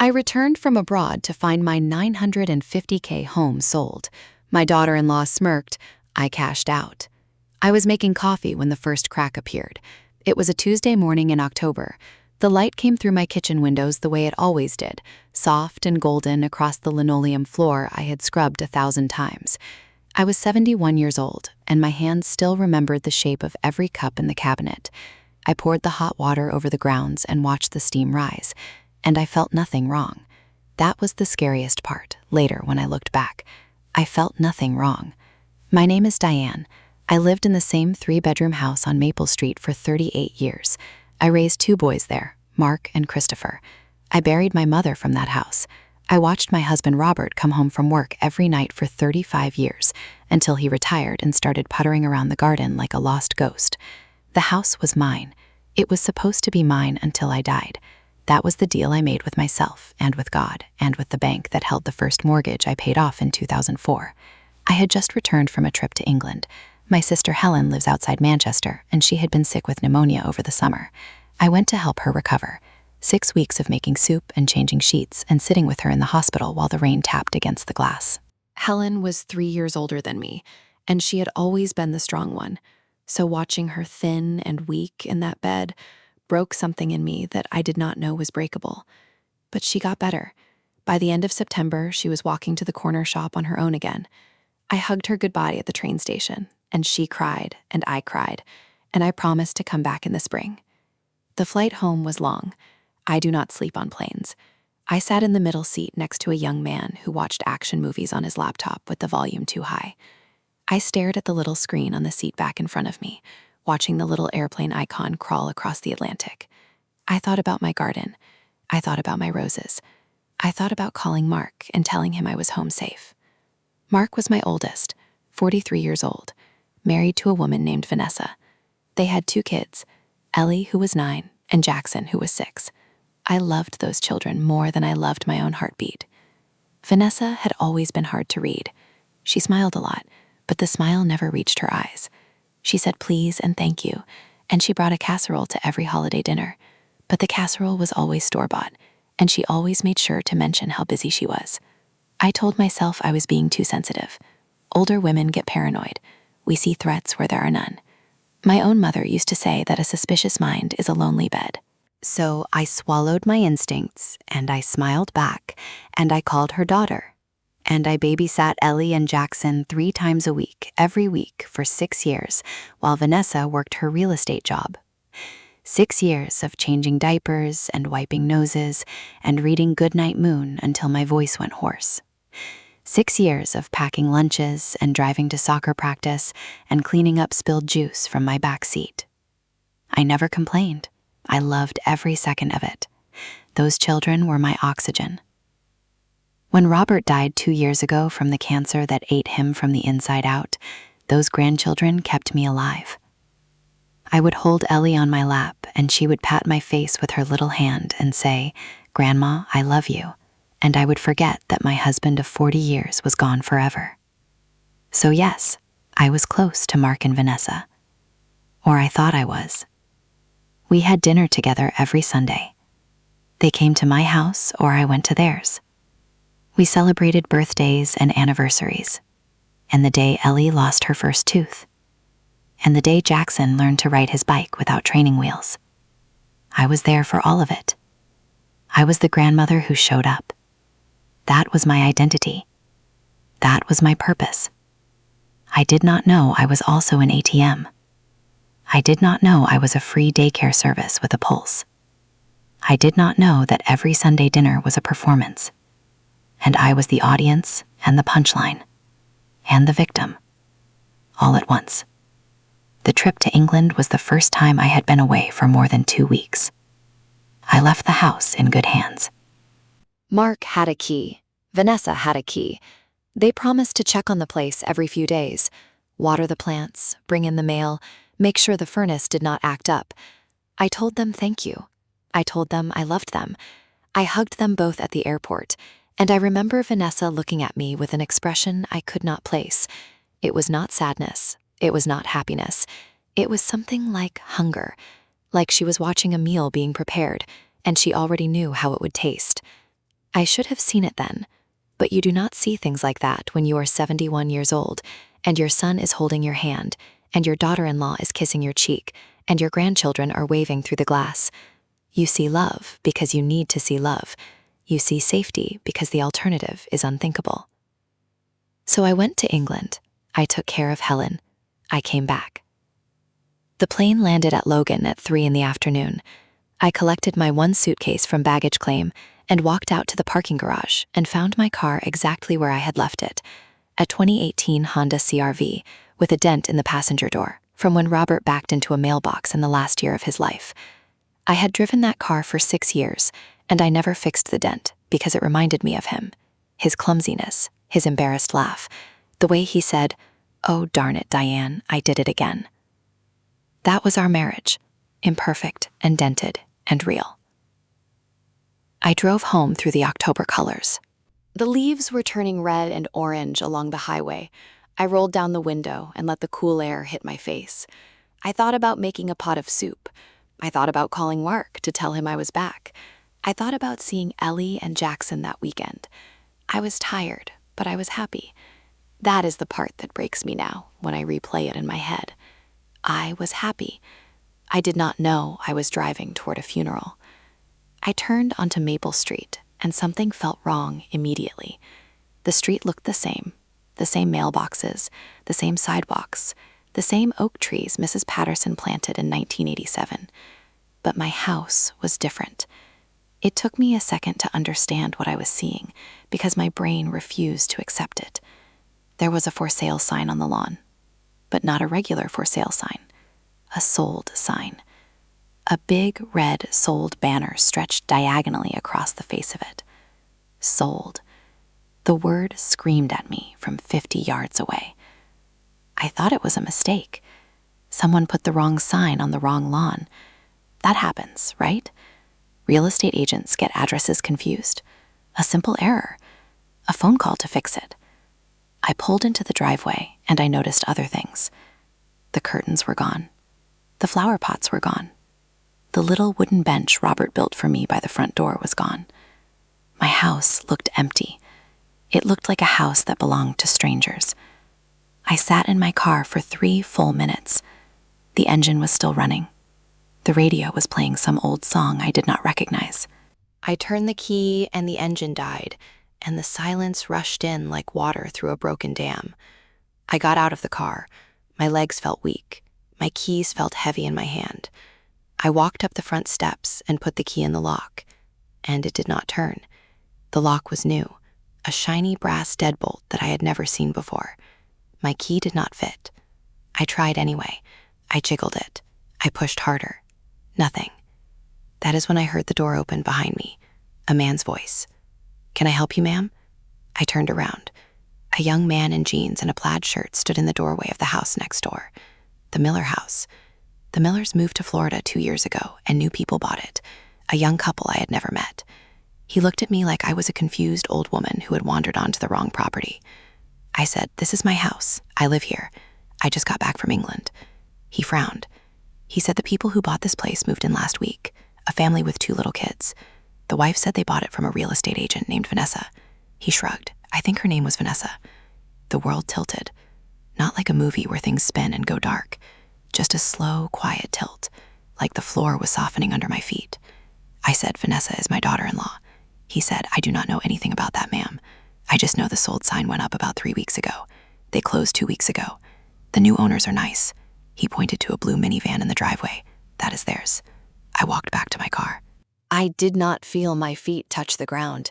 I returned from abroad to find my $950K home sold. My daughter-in-law smirked. I cashed out. I was making coffee when the first crack appeared. It was a Tuesday morning in October. The light came through my kitchen windows the way it always did, soft and golden across the linoleum floor I had scrubbed 1,000 times. I was 71 years old, and my hands still remembered the shape of every cup in the cabinet. I poured the hot water over the grounds and watched the steam rise, and I felt nothing wrong. That was the scariest part, later when I looked back. I felt nothing wrong. My name is Diane. I lived in the same 3-bedroom house on Maple Street for 38 years. I raised 2 boys there, Mark and Christopher. I buried my mother from that house. I watched my husband Robert come home from work every night for 35 years, until he retired and started puttering around the garden like a lost ghost. The house was mine. It was supposed to be mine until I died. That was the deal I made with myself and with God and with the bank that held the first mortgage I paid off in 2004. I had just returned from a trip to England. My sister Helen lives outside Manchester, and she had been sick with pneumonia over the summer. I went to help her recover. 6 weeks of making soup and changing sheets and sitting with her in the hospital while the rain tapped against the glass. Helen was 3 years older than me, and she had always been the strong one. So watching her thin and weak in that bed broke something in me that I did not know was breakable. But she got better. By the end of September, she was walking to the corner shop on her own again. I hugged her goodbye at the train station, and she cried, and I cried, and I promised to come back in the spring. The flight home was long. I do not sleep on planes. I sat in the middle seat next to a young man who watched action movies on his laptop with the volume too high. I stared at the little screen on the seat back in front of me, watching the little airplane icon crawl across the Atlantic. I thought about my garden. I thought about my roses. I thought about calling Mark and telling him I was home safe. Mark was my oldest, 43 years old, married to a woman named Vanessa. They had 2 kids, Ellie, who was 9, and Jackson, who was 6. I loved those children more than I loved my own heartbeat. Vanessa had always been hard to read. She smiled a lot, but the smile never reached her eyes. She said please and thank you, and she brought a casserole to every holiday dinner. But the casserole was always store-bought, and she always made sure to mention how busy she was. I told myself I was being too sensitive. Older women get paranoid. We see threats where there are none. My own mother used to say that a suspicious mind is a lonely bed. So I swallowed my instincts, and I smiled back, and I called her daughter. And I babysat Ellie and Jackson 3 times a week, every week, for 6 years, while Vanessa worked her real estate job. 6 years of changing diapers and wiping noses and reading Goodnight Moon until my voice went hoarse. 6 years of packing lunches and driving to soccer practice and cleaning up spilled juice from my back seat. I never complained. I loved every second of it. Those children were my oxygen. When Robert died 2 years ago from the cancer that ate him from the inside out, those grandchildren kept me alive. I would hold Ellie on my lap, and she would pat my face with her little hand and say, "Grandma, I love you," and I would forget that my husband of 40 years was gone forever. So yes, I was close to Mark and Vanessa. Or I thought I was. We had dinner together every Sunday. They came to my house or I went to theirs. We celebrated birthdays and anniversaries, and the day Ellie lost her first tooth, and the day Jackson learned to ride his bike without training wheels. I was there for all of it. I was the grandmother who showed up. That was my identity. That was my purpose. I did not know I was also an ATM. I did not know I was a free daycare service with a pulse. I did not know that every Sunday dinner was a performance, and I was the audience and the punchline and the victim, all at once. The trip to England was the first time I had been away for more than 2 weeks. I left the house in good hands. Mark had a key. Vanessa had a key. They promised to check on the place every few days, water the plants, bring in the mail, make sure the furnace did not act up. I told them thank you. I told them I loved them. I hugged them both at the airport, and I remember Vanessa looking at me with an expression I could not place. It was not sadness. It was not happiness. It was something like hunger, like she was watching a meal being prepared, and she already knew how it would taste. I should have seen it then, but you do not see things like that when you are 71 years old, and your son is holding your hand, and your daughter-in-law is kissing your cheek, and your grandchildren are waving through the glass. You see love because you need to see love. You see safety because the alternative is unthinkable. So I went to England. I took care of Helen. I came back. The plane landed at Logan at 3 in the afternoon. I collected my one suitcase from baggage claim and walked out to the parking garage and found my car exactly where I had left it, a 2018 Honda CR-V with a dent in the passenger door from when Robert backed into a mailbox in the last year of his life. I had driven that car for 6 years, and I never fixed the dent because it reminded me of him, his clumsiness, his embarrassed laugh, the way he said, "Oh, darn it, Diane, I did it again." That was our marriage, imperfect and dented and real. I drove home through the October colors. The leaves were turning red and orange along the highway. I rolled down the window and let the cool air hit my face. I thought about making a pot of soup. I thought about calling Mark to tell him I was back. I thought about seeing Ellie and Jackson that weekend. I was tired, but I was happy. That is the part that breaks me now when I replay it in my head. I was happy. I did not know I was driving toward a funeral. I turned onto Maple Street, and something felt wrong immediately. The street looked the same mailboxes, the same sidewalks, the same oak trees Mrs. Patterson planted in 1987. But my house was different. It took me a second to understand what I was seeing because my brain refused to accept it. There was a for sale sign on the lawn, but not a regular for sale sign, a sold sign. A big red sold banner stretched diagonally across the face of it. Sold. The word screamed at me from 50 yards away. I thought it was a mistake. Someone put the wrong sign on the wrong lawn. That happens, right? Real estate agents get addresses confused. A simple error. A phone call to fix it. I pulled into the driveway and I noticed other things. The curtains were gone. The flower pots were gone. The little wooden bench Robert built for me by the front door was gone. My house looked empty. It looked like a house that belonged to strangers. I sat in my car for 3 full minutes. The engine was still running. The radio was playing some old song I did not recognize. I turned the key and the engine died, and the silence rushed in like water through a broken dam. I got out of the car. My legs felt weak. My keys felt heavy in my hand. I walked up the front steps and put the key in the lock, and it did not turn. The lock was new, a shiny brass deadbolt that I had never seen before. My key did not fit. I tried anyway. I jiggled it. I pushed harder. Nothing. That is when I heard the door open behind me, a man's voice. "Can I help you, ma'am?" I turned around. A young man in jeans and a plaid shirt stood in the doorway of the house next door. The Miller house. The Millers moved to Florida 2 years ago, and new people bought it, a young couple I had never met. He looked at me like I was a confused old woman who had wandered onto the wrong property. I said, "This is my house. I live here. I just got back from England." He frowned. He said the people who bought this place moved in last week, a family with 2 little kids. The wife said they bought it from a real estate agent named Vanessa. He shrugged. I think her name was Vanessa. The world tilted. Not like a movie where things spin and go dark. Just a slow, quiet tilt, like the floor was softening under my feet. I said, "Vanessa is my daughter-in-law." He said, "I do not know anything about that, ma'am. I just know the sold sign went up about 3 weeks ago. They closed 2 weeks ago. The new owners are nice." He pointed to a blue minivan in the driveway. "That is theirs." I walked back to my car. I did not feel my feet touch the ground.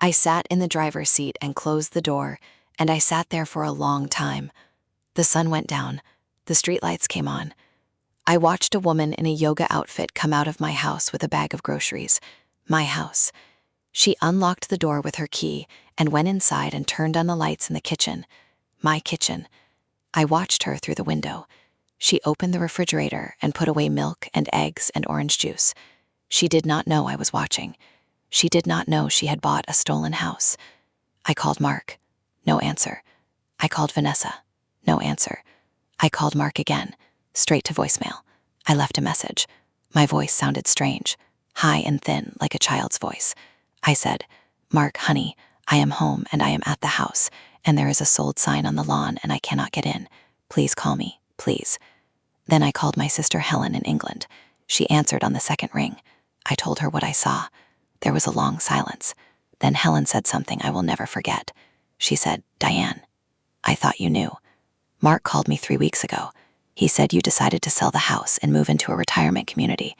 I sat in the driver's seat and closed the door, and I sat there for a long time. The sun went down. The streetlights came on. I watched a woman in a yoga outfit come out of my house with a bag of groceries. My house. She unlocked the door with her key and went inside and turned on the lights in the kitchen. My kitchen. I watched her through the window. She opened the refrigerator and put away milk and eggs and orange juice. She did not know I was watching. She did not know she had bought a stolen house. I called Mark. No answer. I called Vanessa. No answer. I called Mark again, straight to voicemail. I left a message. My voice sounded strange, high and thin like a child's voice. I said, "Mark, honey, I am home and I am at the house, and there is a sold sign on the lawn and I cannot get in. Please call me, please." Then I called my sister Helen in England. She answered on the second ring. I told her what I saw. There was a long silence. Then Helen said something I will never forget. She said, "Diane, I thought you knew. Mark called me 3 weeks ago. He said you decided to sell the house and move into a retirement community.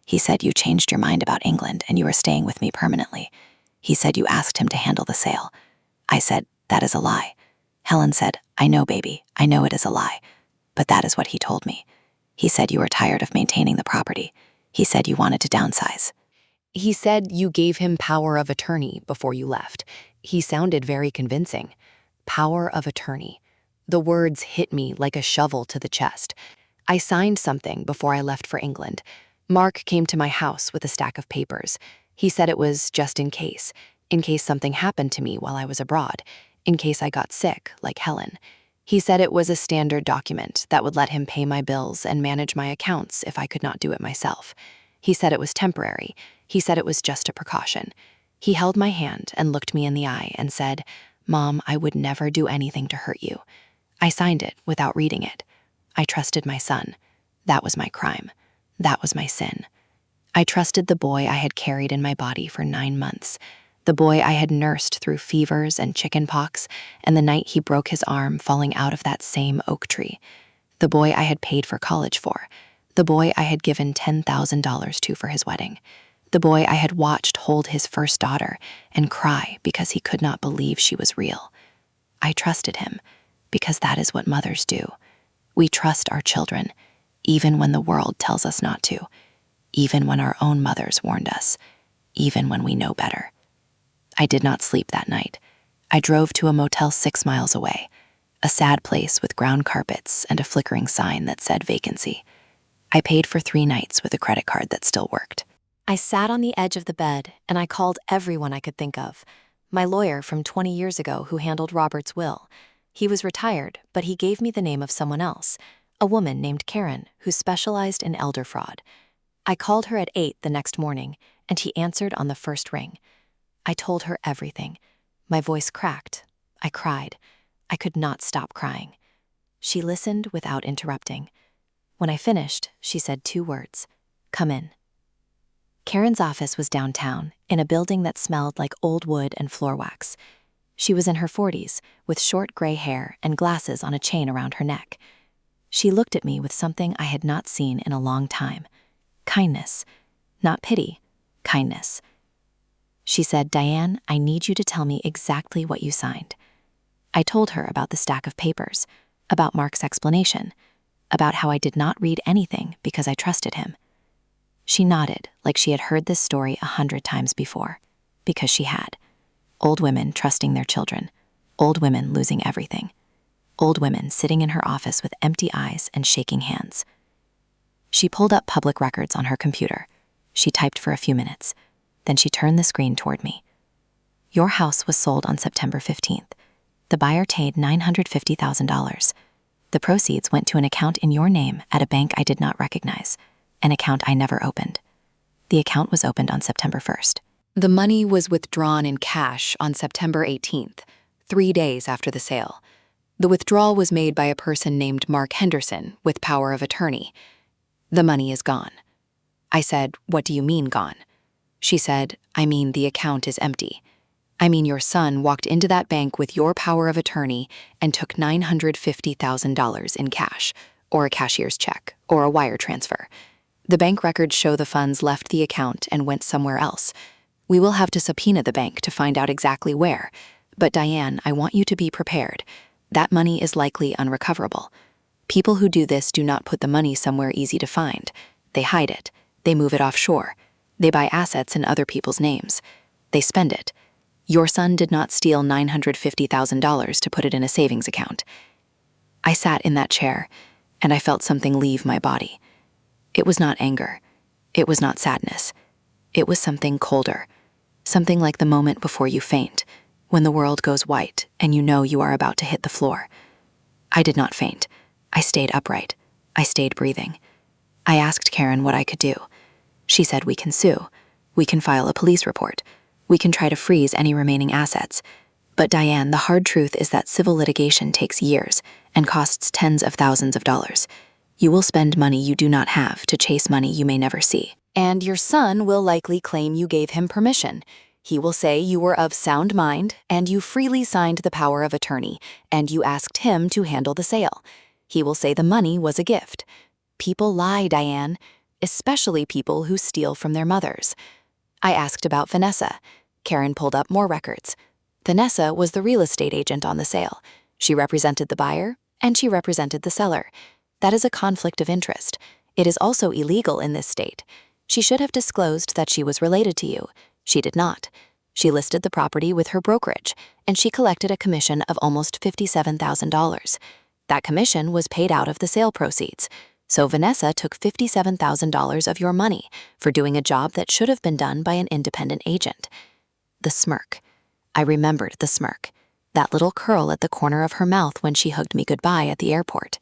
He said you changed your mind about England and you are staying with me permanently. He said you asked him to handle the sale." I said, "That is a lie." Helen said, "I know, baby, I know it is a lie. But that is what he told me. He said you were tired of maintaining the property. He said you wanted to downsize." He said you gave him power of attorney before you left. He sounded very convincing. Power of attorney. The words hit me like a shovel to the chest. I signed something before I left for England. Mark came to my house with a stack of papers. He said it was just in case something happened to me while I was abroad, in case I got sick, like Helen. He said it was a standard document that would let him pay my bills and manage my accounts if I could not do it myself. He said it was temporary. He said it was just a precaution. He held my hand and looked me in the eye and said, "Mom, I would never do anything to hurt you." I signed it without reading it. I trusted my son. That was my crime. That was my sin. I trusted the boy I had carried in my body for 9 months, the boy I had nursed through fevers and chicken pox, and the night he broke his arm falling out of that same oak tree, the boy I had paid for college for, the boy I had given $10,000 to for his wedding, the boy I had watched hold his first daughter and cry because he could not believe she was real. I trusted him because that is what mothers do. We trust our children, even when the world tells us not to, even when our own mothers warned us, even when we know better. I did not sleep that night. I drove to a motel 6 miles away, a sad place with ground carpets and a flickering sign that said vacancy. I paid for 3 nights with a credit card that still worked. I sat on the edge of the bed and I called everyone I could think of. My lawyer from 20 years ago who handled Robert's will. He was retired, but he gave me the name of someone else, a woman named Karen who specialized in elder fraud. I called her at 8 the next morning, and he answered on the first ring. I told her everything. My voice cracked. I cried. I could not stop crying. She listened without interrupting. When I finished, she said 2 words, "Come in." Karen's office was downtown, in a building that smelled like old wood and floor wax. She was in her 40s, with short gray hair and glasses on a chain around her neck. She looked at me with something I had not seen in a long time. Kindness. Not pity. Kindness. She said, "Diane, I need you to tell me exactly what you signed." I told her about the stack of papers, about Mark's explanation, about how I did not read anything because I trusted him. She nodded like she had heard this story 100 times before, because she had. Old women trusting their children, old women losing everything, old women sitting in her office with empty eyes and shaking hands. She pulled up public records on her computer. She typed for a few minutes. Then she turned the screen toward me. "Your house was sold on September 15th. The buyer paid $950,000. The proceeds went to an account in your name at a bank I did not recognize, an account I never opened. The account was opened on September 1st. The money was withdrawn in cash on September 18th, 3 days after the sale. The withdrawal was made by a person named Mark Henderson with power of attorney. The money is gone." I said, "What do you mean gone?" She said, "I mean the account is empty. I mean your son walked into that bank with your power of attorney and took $950,000 in cash, or a cashier's check, or a wire transfer. The bank records show the funds left the account and went somewhere else. We will have to subpoena the bank to find out exactly where. But Diane, I want you to be prepared. That money is likely unrecoverable. People who do this do not put the money somewhere easy to find. They hide it. They move it offshore. They buy assets in other people's names. They spend it. Your son did not steal $950,000 to put it in a savings account." I sat in that chair, and I felt something leave my body. It was not anger. It was not sadness. It was something colder. Something like the moment before you faint, when the world goes white and you know you are about to hit the floor. I did not faint. I stayed upright. I stayed breathing. I asked Karen what I could do. She said, "We can sue. We can file a police report. We can try to freeze any remaining assets. But Diane, the hard truth is that civil litigation takes years and costs tens of thousands of dollars. You will spend money you do not have to chase money you may never see. And your son will likely claim you gave him permission. He will say you were of sound mind and you freely signed the power of attorney and you asked him to handle the sale. He will say the money was a gift. People lie, Diane, especially people who steal from their mothers. I asked about Vanessa. Karen pulled up more records. Vanessa was the real estate agent on the sale. She represented the buyer and she represented the seller. That is a conflict of interest. It is also illegal in this state. She should have disclosed that she was related to you. She did not. She listed the property with her brokerage, and she collected a commission of almost $57,000. That commission was paid out of the sale proceeds. So Vanessa took $57,000 of your money for doing a job that should have been done by an independent agent. The smirk. I remembered the smirk. That little curl at the corner of her mouth when she hugged me goodbye at the airport.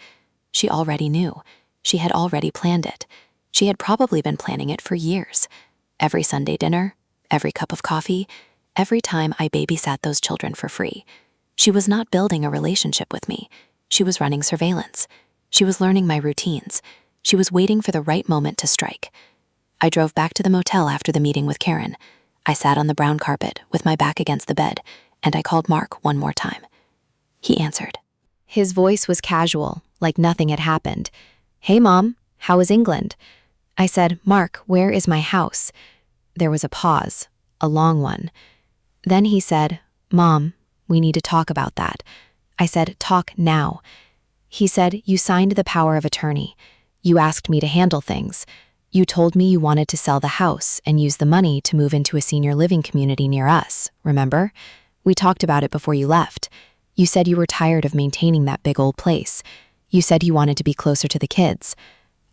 She already knew. She had already planned it. She had probably been planning it for years. Every Sunday dinner, every cup of coffee, every time I babysat those children for free. She was not building a relationship with me. She was running surveillance. She was learning my routines. She was waiting for the right moment to strike. I drove back to the motel after the meeting with Karen. I sat on the brown carpet with my back against the bed, and I called Mark one more time. He answered. His voice was casual, like nothing had happened. "Hey, Mom, how is England?" I said, "Mark, where is my house?" There was a pause, a long one. Then he said, "Mom, we need to talk about that." I said, "Talk now." He said, "You signed the power of attorney. You asked me to handle things. You told me you wanted to sell the house and use the money to move into a senior living community near us, remember? We talked about it before you left. You said you were tired of maintaining that big old place. You said you wanted to be closer to the kids."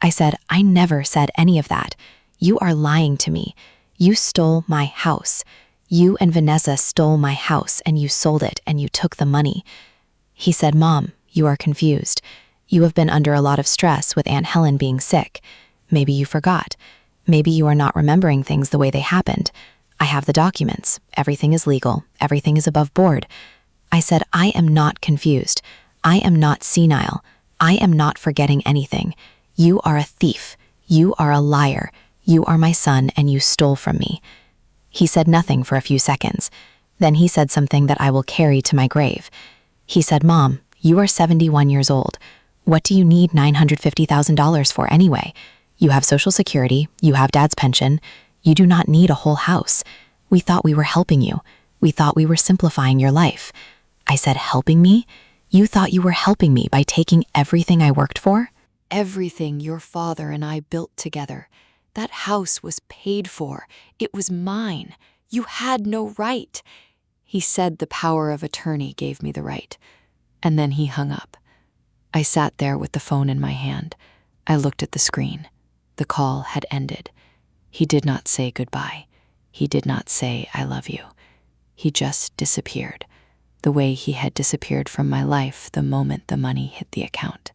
I said, "I never said any of that. You are lying to me. You stole my house. You and Vanessa stole my house and you sold it and you took the money." He said, "Mom, you are confused. You have been under a lot of stress with Aunt Helen being sick. Maybe you forgot. Maybe you are not remembering things the way they happened. I have the documents. Everything is legal. Everything is above board." I said, "I am not confused. I am not senile. I am not forgetting anything. You are a thief. You are a liar. You are my son and you stole from me." He said nothing for a few seconds. Then he said something that I will carry to my grave. He said, "Mom, you are 71 years old. What do you need $950,000 for anyway? You have Social Security. You have Dad's pension. You do not need a whole house. We thought we were helping you. We thought we were simplifying your life." I said, "Helping me? You thought you were helping me by taking everything I worked for?" "Everything your father and I built together. That house was paid for. It was mine. You had no right." He said the power of attorney gave me the right. And then he hung up. I sat there with the phone in my hand. I looked at the screen. The call had ended. He did not say goodbye. He did not say, "I love you." He just disappeared, the way he had disappeared from my life the moment the money hit the account.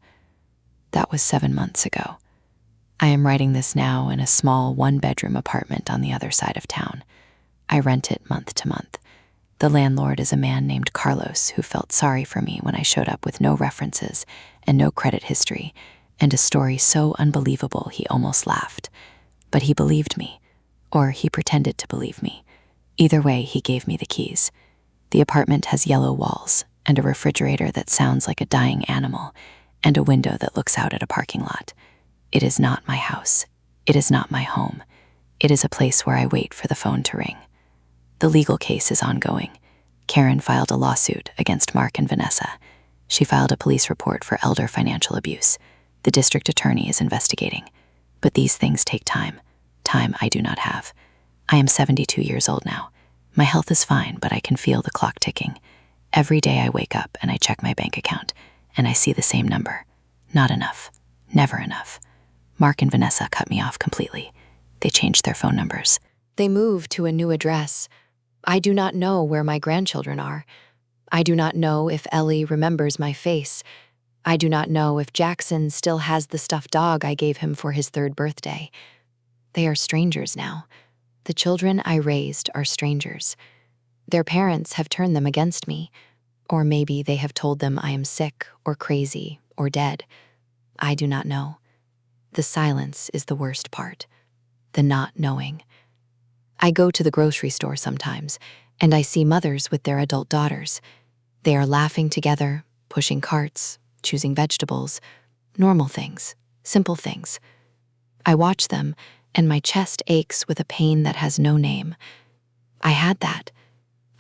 That was 7 months ago. I am writing this now in a small one-bedroom apartment on the other side of town. I rent it month to month. The landlord is a man named Carlos who felt sorry for me when I showed up with no references and no credit history, and a story so unbelievable he almost laughed. But he believed me, or he pretended to believe me. Either way, he gave me the keys. The apartment has yellow walls and a refrigerator that sounds like a dying animal, and a window that looks out at a parking lot. It is not my house. It is not my home. It is a place where I wait for the phone to ring. The legal case is ongoing. Karen filed a lawsuit against Mark and Vanessa. She filed a police report for elder financial abuse. The district attorney is investigating. But these things take time I do not have. I am 72 years old now. My health is fine, but I can feel the clock ticking. Every day I wake up and I check my bank account, and I see the same number. Not enough. Never enough. Mark and Vanessa cut me off completely. They changed their phone numbers. They moved to a new address. I do not know where my grandchildren are. I do not know if Ellie remembers my face. I do not know if Jackson still has the stuffed dog I gave him for his 3rd birthday. They are strangers now. The children I raised are strangers. Their parents have turned them against me, or maybe they have told them I am sick or crazy or dead. I do not know. The silence is the worst part, the not knowing. I go to the grocery store sometimes, and I see mothers with their adult daughters. They are laughing together, pushing carts, choosing vegetables, normal things, simple things. I watch them, and my chest aches with a pain that has no name. I had that.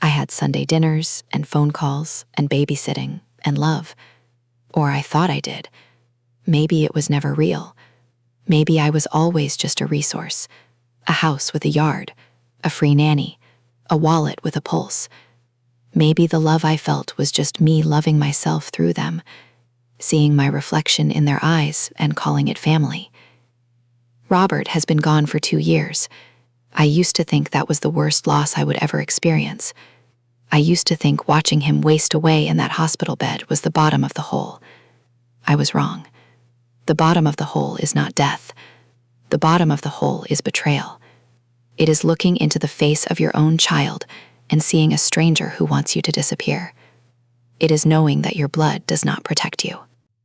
I had Sunday dinners and phone calls and babysitting and love. Or I thought I did. Maybe it was never real. Maybe I was always just a resource. A house with a yard, a free nanny, a wallet with a pulse. Maybe the love I felt was just me loving myself through them, seeing my reflection in their eyes and calling it family. Robert has been gone for 2 years. I used to think that was the worst loss I would ever experience. I used to think watching him waste away in that hospital bed was the bottom of the hole. I was wrong. The bottom of the hole is not death. The bottom of the hole is betrayal. It is looking into the face of your own child and seeing a stranger who wants you to disappear. It is knowing that your blood does not protect you.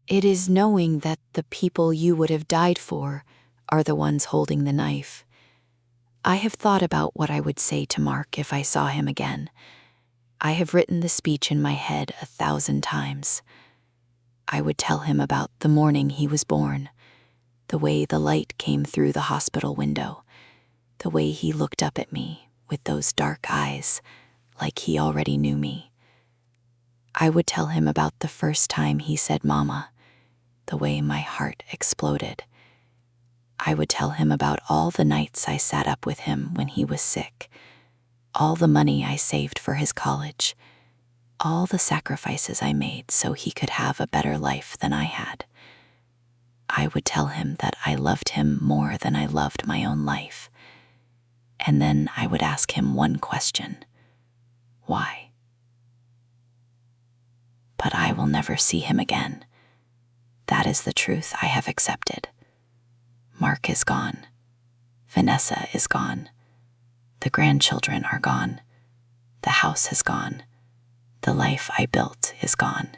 It is knowing that the people you would have died for are the ones holding the knife. I have thought about what I would say to Mark if I saw him again. I have written the speech in my head 1,000 times. I would tell him about the morning he was born, the way the light came through the hospital window, the way he looked up at me with those dark eyes, like he already knew me. I would tell him about the first time he said mama, the way my heart exploded. I would tell him about all the nights I sat up with him when he was sick, all the money I saved for his college, all the sacrifices I made so he could have a better life than I had. I would tell him that I loved him more than I loved my own life. And then I would ask him one question: why? But I will never see him again. That is the truth I have accepted. Mark is gone. Vanessa is gone. The grandchildren are gone. The house has gone. The life I built is gone.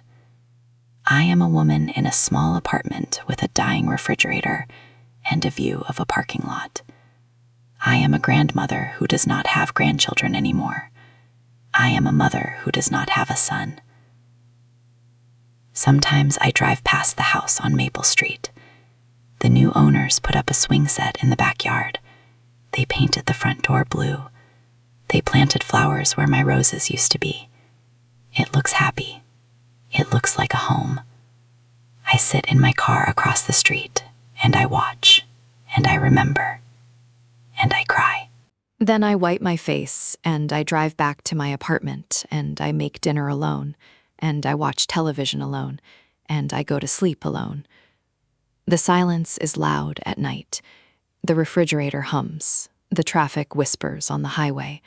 I am a woman in a small apartment with a dying refrigerator and a view of a parking lot. I am a grandmother who does not have grandchildren anymore. I am a mother who does not have a son. Sometimes I drive past the house on Maple Street. The new owners put up a swing set in the backyard. They painted the front door blue. They planted flowers where my roses used to be. It looks happy. It looks like a home. I sit in my car across the street, and I watch, and I remember, and I cry. Then I wipe my face, and I drive back to my apartment, and I make dinner alone, and I watch television alone, and I go to sleep alone. The silence is loud at night. The refrigerator hums. The traffic whispers on the highway.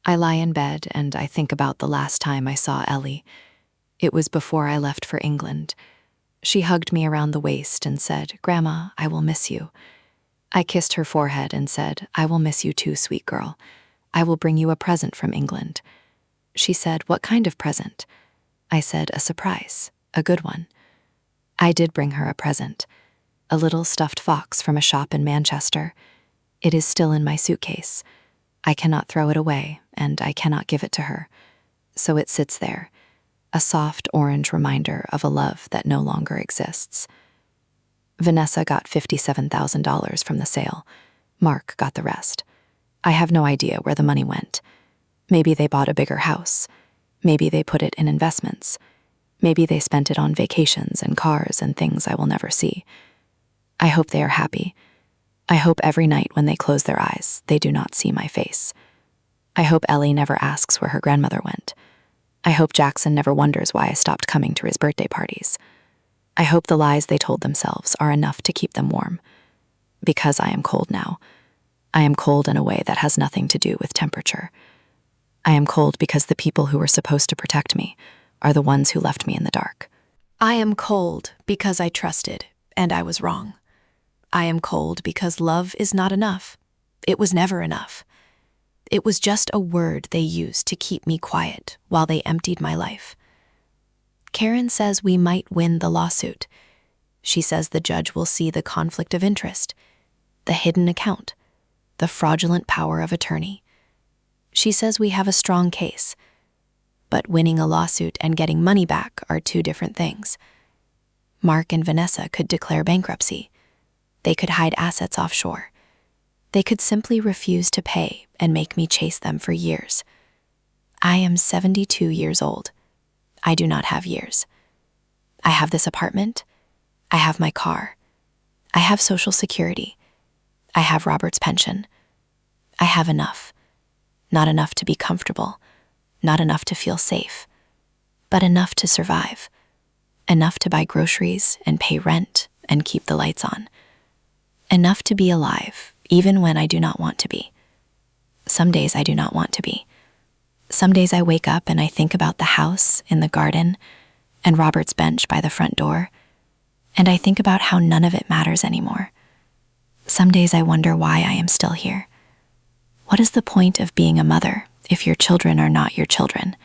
I lie in bed and I think about the last time I saw Ellie. It was before I left for England. She hugged me around the waist and said, "Grandma, I will miss you." I kissed her forehead and said, "I will miss you too, sweet girl. I will bring you a present from England." She said, "What kind of present?" I said, "A surprise, a good one." I did bring her a present, a little stuffed fox from a shop in Manchester. It is still in my suitcase. I cannot throw it away, and I cannot give it to her. So it sits there, a soft orange reminder of a love that no longer exists. Vanessa got $57,000 from the sale. Mark got the rest. I have no idea where the money went. Maybe they bought a bigger house. Maybe they put it in investments. Maybe they spent it on vacations and cars and things I will never see. I hope they are happy. I hope every night when they close their eyes, they do not see my face. I hope Ellie never asks where her grandmother went. I hope Jackson never wonders why I stopped coming to his birthday parties. I hope the lies they told themselves are enough to keep them warm. Because I am cold now. I am cold in a way that has nothing to do with temperature. I am cold because the people who were supposed to protect me are the ones who left me in the dark. I am cold because I trusted, and I was wrong. I am cold because love is not enough. It was never enough. It was just a word they used to keep me quiet while they emptied my life. Karen says we might win the lawsuit. She says the judge will see the conflict of interest, the hidden account, the fraudulent power of attorney. She says we have a strong case, but winning a lawsuit and getting money back are two different things. Mark and Vanessa could declare bankruptcy. They could hide assets offshore. They could simply refuse to pay and make me chase them for years. I am 72 years old. I do not have years. I have this apartment. I have my car. I have Social Security. I have Robert's pension. I have enough. Not enough to be comfortable, not enough to feel safe, but enough to survive. Enough to buy groceries and pay rent and keep the lights on. Enough to be alive, even when I do not want to be. Some days I do not want to be. Some days I wake up and I think about the house in the garden and Robert's bench by the front door, and I think about how none of it matters anymore. Some days I wonder why I am still here. What is the point of being a mother if your children are not your children?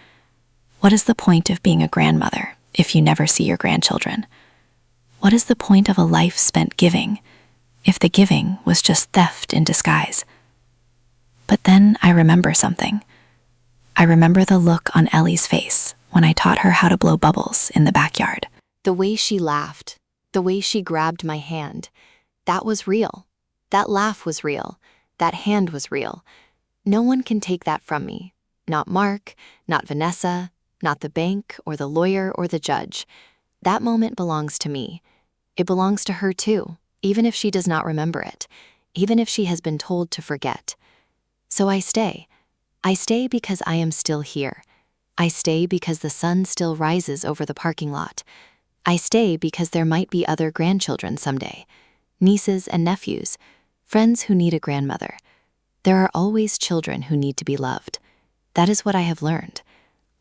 What is the point of being a grandmother if you never see your grandchildren? What is the point of a life spent giving if the giving was just theft in disguise? But then I remember something. I remember the look on Ellie's face when I taught her how to blow bubbles in the backyard. The way she laughed, the way she grabbed my hand, that was real. That laugh was real. That hand was real. No one can take that from me. Not Mark, not Vanessa, not the bank or the lawyer or the judge. That moment belongs to me. It belongs to her too, even if she does not remember it, even if she has been told to forget. So I stay. I stay because I am still here. I stay because the sun still rises over the parking lot. I stay because there might be other grandchildren someday, nieces and nephews, friends who need a grandmother. There are always children who need to be loved. That is what I have learned.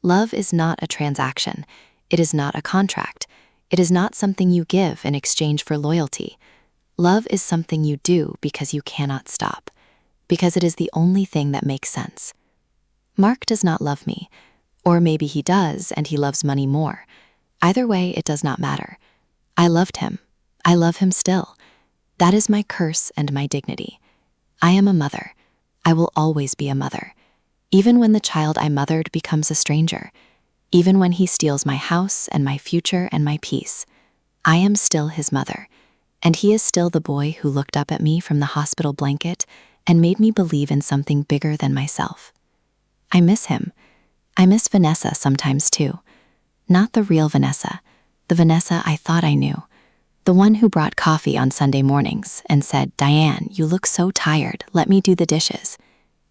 Love is not a transaction. It is not a contract. It is not something you give in exchange for loyalty. Love is something you do because you cannot stop, because it is the only thing that makes sense. Mark does not love me, or maybe he does and he loves money more. Either way, it does not matter. I loved him. I love him still. That is my curse and my dignity. I am a mother. I will always be a mother. Even when the child I mothered becomes a stranger, even when he steals my house and my future and my peace, I am still his mother, and he is still the boy who looked up at me from the hospital blanket and made me believe in something bigger than myself. I miss him. I miss Vanessa sometimes too. Not the real Vanessa, the Vanessa I thought I knew. The one who brought coffee on Sunday mornings and said, "Diane, you look so tired, let me do the dishes."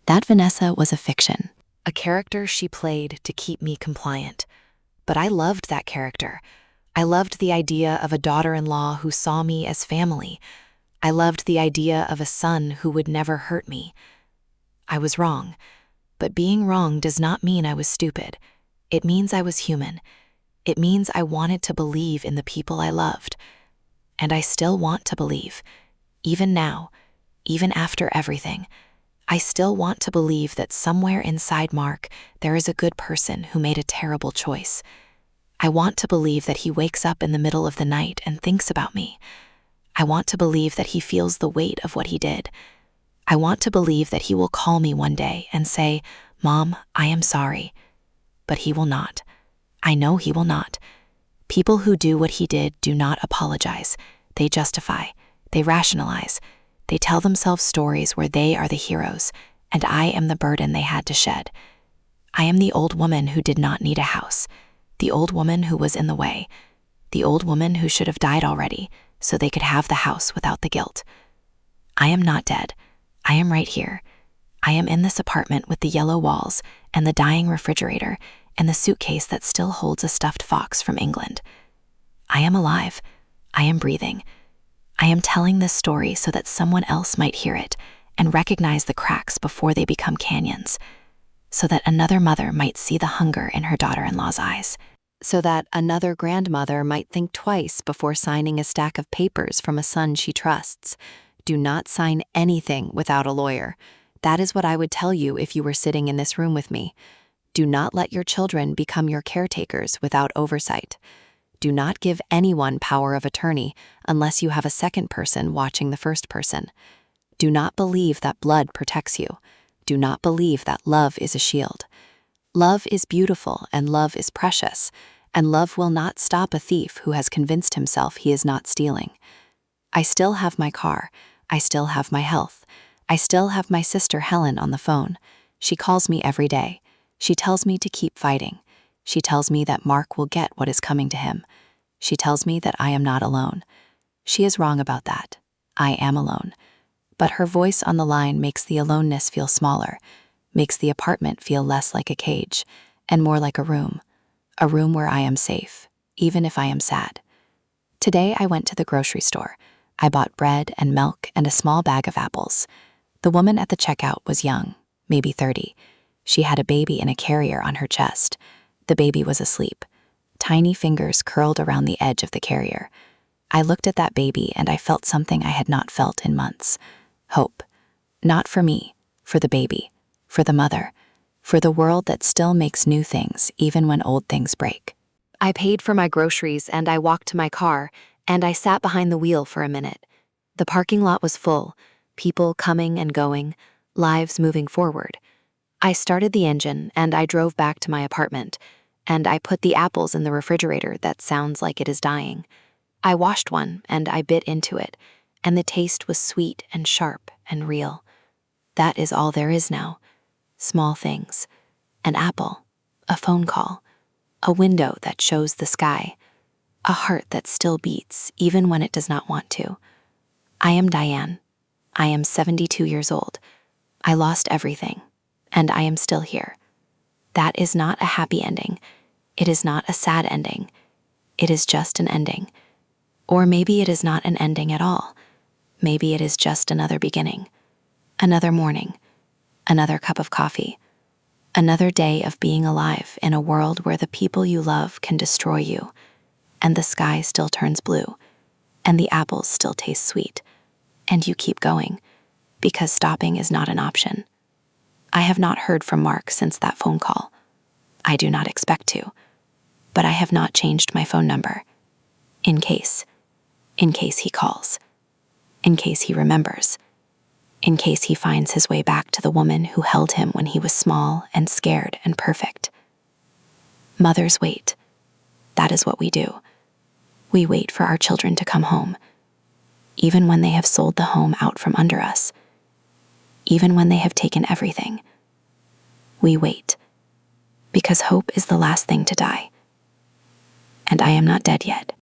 That Vanessa was a fiction, a character she played to keep me compliant. But I loved that character. I loved the idea of a daughter-in-law who saw me as family. I loved the idea of a son who would never hurt me. I was wrong, but being wrong does not mean I was stupid. It means I was human. It means I wanted to believe in the people I loved. And I still want to believe, even now, even after everything. I still want to believe that somewhere inside Mark there is a good person who made a terrible choice. I want to believe that he wakes up in the middle of the night and thinks about me. I want to believe that he feels the weight of what he did. I want to believe that he will call me one day and say, "Mom, I am sorry." But he will not. I know he will not. People who do what he did do not apologize. They justify. They rationalize. They tell themselves stories where they are the heroes, and I am the burden they had to shed. I am the old woman who did not need a house, the old woman who was in the way, the old woman who should have died already so they could have the house without the guilt. I am not dead. I am right here. I am in this apartment with the yellow walls and the dying refrigerator and the suitcase that still holds a stuffed fox from England. I am alive. I am breathing. I am telling this story so that someone else might hear it and recognize the cracks before they become canyons, so that another mother might see the hunger in her daughter-in-law's eyes, so that another grandmother might think twice before signing a stack of papers from a son she trusts, Do not sign anything without a lawyer. That is what I would tell you if you were sitting in this room with me. Do not let your children become your caretakers without oversight. Do not give anyone power of attorney unless you have a second person watching the first person. Do not believe that blood protects you. Do not believe that love is a shield. Love is beautiful and love is precious, and love will not stop a thief who has convinced himself he is not stealing. I still have my car. I still have my health. I still have my sister Helen on the phone. She calls me every day. She tells me to keep fighting. She tells me that Mark will get what is coming to him. She tells me that I am not alone. She is wrong about that. I am alone. But her voice on the line makes the aloneness feel smaller, makes the apartment feel less like a cage, and more like a room where I am safe, even if I am sad. Today I went to the grocery store. I bought bread and milk and a small bag of apples. The woman at the checkout was young, maybe 30. She had a baby in a carrier on her chest. The baby was asleep. Tiny fingers curled around the edge of the carrier. I looked at that baby and I felt something I had not felt in months. Hope. Not for me, for the baby, for the mother, for the world that still makes new things even when old things break. I paid for my groceries and I walked to my car and I sat behind the wheel for a minute. The parking lot was full, people coming and going, lives moving forward. I started the engine and I drove back to my apartment, and I put the apples in the refrigerator that sounds like it is dying. I washed one and I bit into it, and the taste was sweet and sharp and real. That is all there is now. Small things. An apple, a phone call, a window that shows the sky, a heart that still beats even when it does not want to. I am Diane. I am 72 years old. I lost everything, and I am still here. That is not a happy ending. It is not a sad ending. It is just an ending. Or maybe it is not an ending at all. Maybe it is just another beginning. Another morning. Another cup of coffee. Another day of being alive in a world where the people you love can destroy you, and the sky still turns blue, and the apples still taste sweet, and you keep going, because stopping is not an option. I have not heard from Mark since that phone call. I do not expect to, but I have not changed my phone number. In case he calls. In case he remembers. In case he finds his way back to the woman who held him when he was small and scared and perfect. Mothers wait. That is what we do. We wait for our children to come home, even when they have sold the home out from under us, even when they have taken everything. We wait, because hope is the last thing to die. And I am not dead yet.